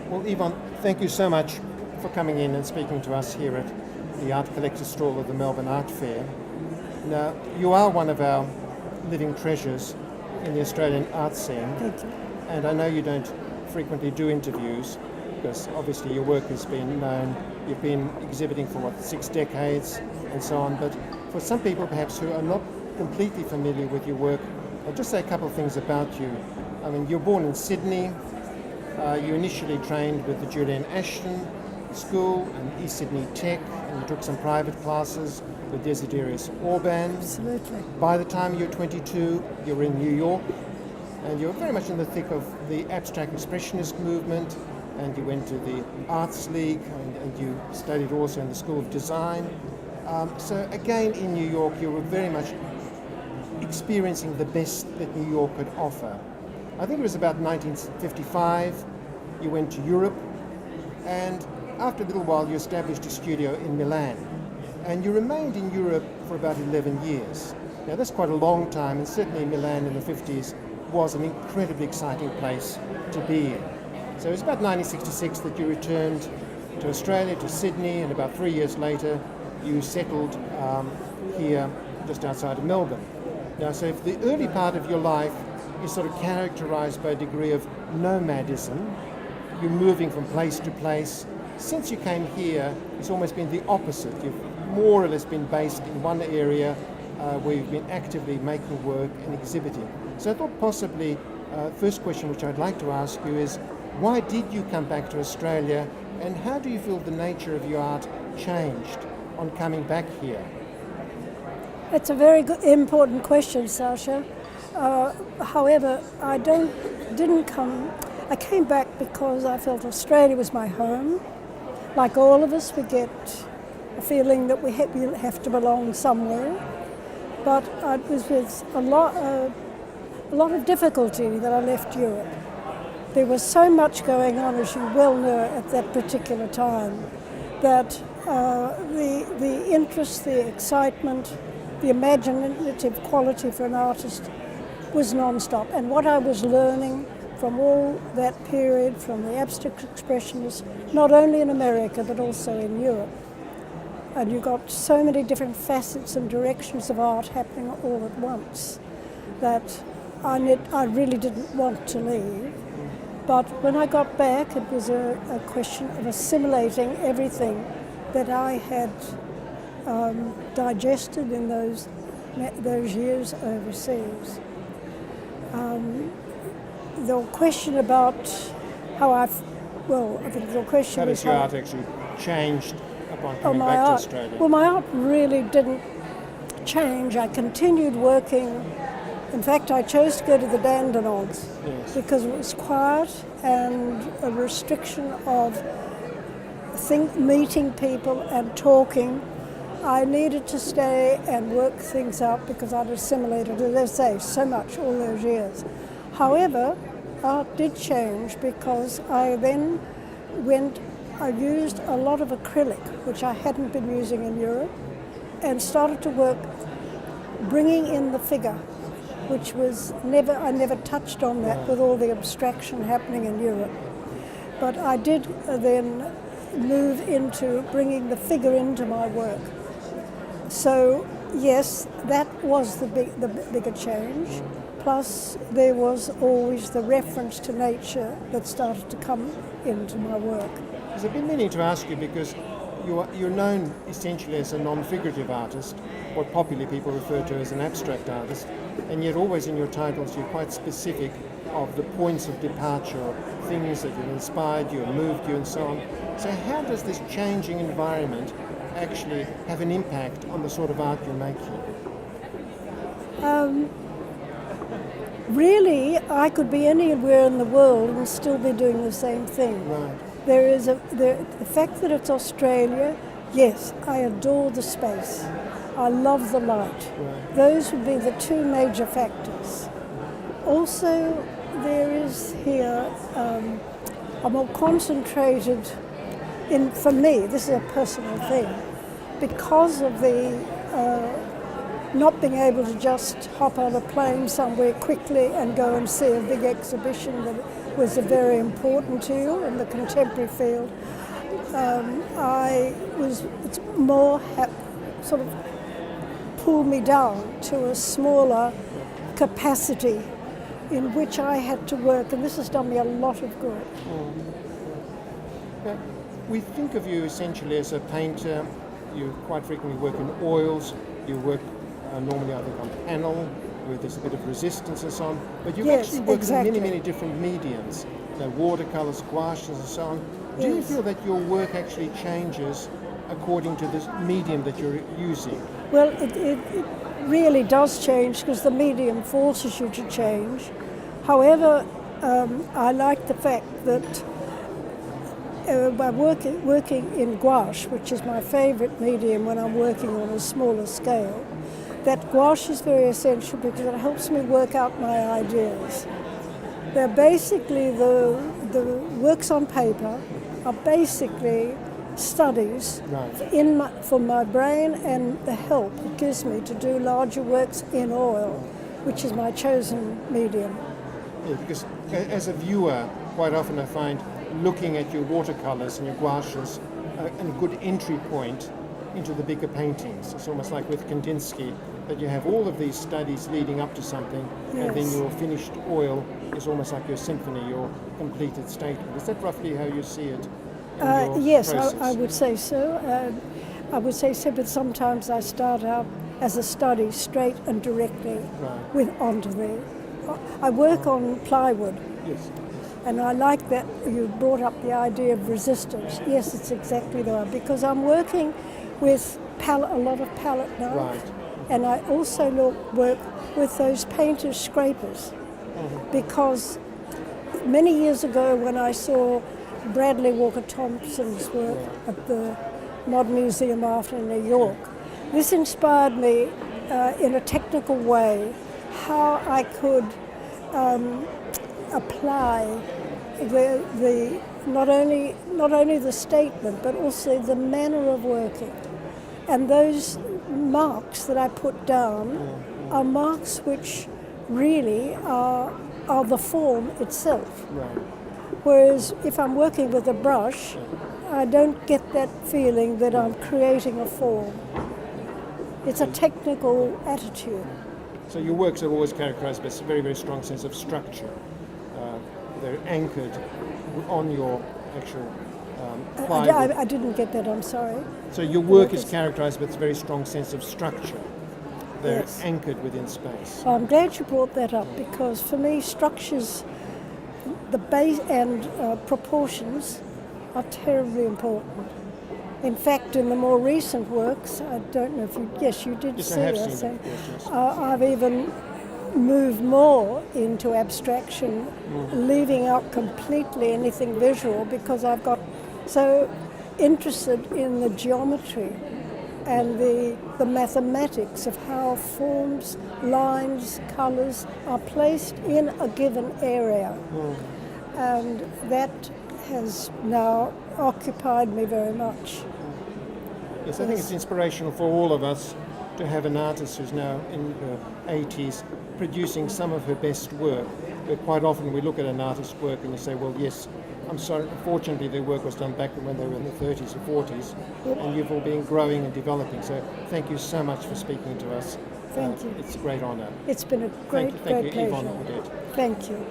Well, Yvonne, thank you so much for coming in and speaking to us here at the Art Collector stall of the Melbourne Art Fair. Now, you are one of our living treasures in the Australian art scene. Thank you. And I know you don't frequently do interviews because obviously your work has been known. You've been exhibiting for 6 decades and so on. But for some people perhaps who are not completely familiar with your work, I'll just say a couple of things about you. I mean, you're born in Sydney. You initially trained with the Julian Ashton School and East Sydney Tech, and you took some private classes with Desiderius Orban. Absolutely. By the time you're 22, you're in New York, and you're very much in the thick of the abstract expressionist movement, and you went to the Arts League, and you studied also in the School of Design. So again, in New York, you were very much experiencing the best that New York could offer. I think it was about 1955, you went to Europe, and after a little while you established a studio in Milan. And you remained in Europe for about 11 years. Now that's quite a long time, and certainly Milan in the 50s was an incredibly exciting place to be in. So it was about 1966 that you returned to Australia, to Sydney, and about 3 years later you settled here just outside of Melbourne. Now, so if the early part of your life is sort of characterized by a degree of nomadism, you're moving from place to place. Since you came here, it's almost been the opposite. You've more or less been based in one area where you've been actively making work and exhibiting. So I thought possibly, first question which I'd like to ask you is, why did you come back to Australia, and how do you feel the nature of your art changed on coming back here? It's a very good, important question, Sasha. However, I came back because I felt Australia was my home. Like all of us, we get a feeling that we have to belong somewhere. But it was with a lot of difficulty that I left Europe. There was so much going on, as you well know, at that particular time, that the interest, the excitement, the imaginative quality for an artist was non-stop. And what I was learning from all that period, from the abstract expressionists, not only in America but also in Europe. And you got so many different facets and directions of art happening all at once that I really didn't want to leave. But when I got back, it was a question of assimilating everything that I had digested in those years overseas. The question about how I think the question How was does your art actually changed upon coming my back to art. Australia? Well, my art really didn't change. I continued working. In fact, I chose to go to the Dandenongs because it was quiet and a restriction of meeting people and talking. I needed to stay and work things out because I'd assimilated, as I say, so much all those years. However, art did change because I then I used a lot of acrylic, which I hadn't been using in Europe, and started to work bringing in the figure, which was I never touched on that with all the abstraction happening in Europe. But I did then move into bringing the figure into my work. So yes, that was the bigger change. Plus there was always the reference to nature that started to come into my work. Because I've been meaning to ask you, because you're known essentially as a non-figurative artist, what popularly people refer to as an abstract artist, and yet always in your titles you're quite specific of the points of departure, things that have inspired you and moved you and so on. So how does this changing environment actually have an impact on the sort of art you're making? Really, I could be anywhere in the world and still be doing the same thing. Right. The fact that it's Australia, yes, I adore the space. I love the light. Right. Those would be the two major factors. Also, there is here a more concentrated, for me, this is a personal thing, because of the not being able to just hop on a plane somewhere quickly and go and see a big exhibition that was very important to you in the contemporary field. It's more sort of pulled me down to a smaller capacity in which I had to work, and this has done me a lot of good. We think of you essentially as a painter. You quite frequently work in oils. You work normally, I think, on panel, where there's a bit of resistance and so on. But you've actually worked in many different mediums, watercolors, gouaches, and so on. Do you feel that your work actually changes according to the medium that you're using? Well, it really does change because the medium forces you to change. However, I like the fact that by working in gouache, which is my favourite medium when I'm working on a smaller scale, that gouache is very essential because it helps me work out my ideas. They're basically the works on paper are basically studies for my brain and the help it gives me to do larger works in oil, which is my chosen medium. Yeah, because as a viewer, quite often I find looking at your watercolors and your gouaches a good entry point into the bigger paintings. It's almost like with Kandinsky, that you have all of these studies leading up to something, and then your finished oil is almost like your symphony, your completed statement. Is that roughly how you see it? Yes, I would say so. But sometimes I start out as a study straight and directly onto the... I work on plywood. Yes. And I like that you brought up the idea of resistance. Yes, it's exactly the one, because I'm working with a lot of palette knife, and I also work with those painters' scrapers, because many years ago when I saw Bradley Walker Thompson's work at the Modern Museum Art in New York, this inspired me in a technical way how I could apply the not only the statement but also the manner of working, and those marks that I put down are marks which really are the form itself. Whereas if I'm working with a brush, I don't get that feeling that I'm creating a form. It's a technical attitude. So your works are always characterized by a very, very strong sense of structure. They're anchored on your actual plywood. I didn't get that, I'm sorry. So your work is characterized by a very strong sense of structure. They're anchored within space. Well, I'm glad you brought that up, because for me structures, the base and proportions are terribly important. In fact, in the more recent works, I don't know if you... Yes, you did see this. I've even moved more into abstraction, leaving out completely anything visual, because I've got so interested in the geometry and the mathematics of how forms, lines, colours are placed in a given area. And that has now occupied me very much. Yes, I think it's inspirational for all of us to have an artist who's now in her 80s producing some of her best work. But quite often we look at an artist's work and you say, well, yes, I'm sorry, unfortunately their work was done back when they were in the 30s or 40s, and you've all been growing and developing. So thank you so much for speaking to us. Thank you. It's a great honour. It's been a great Thank you, pleasure. Yvonne, Audette. Thank you.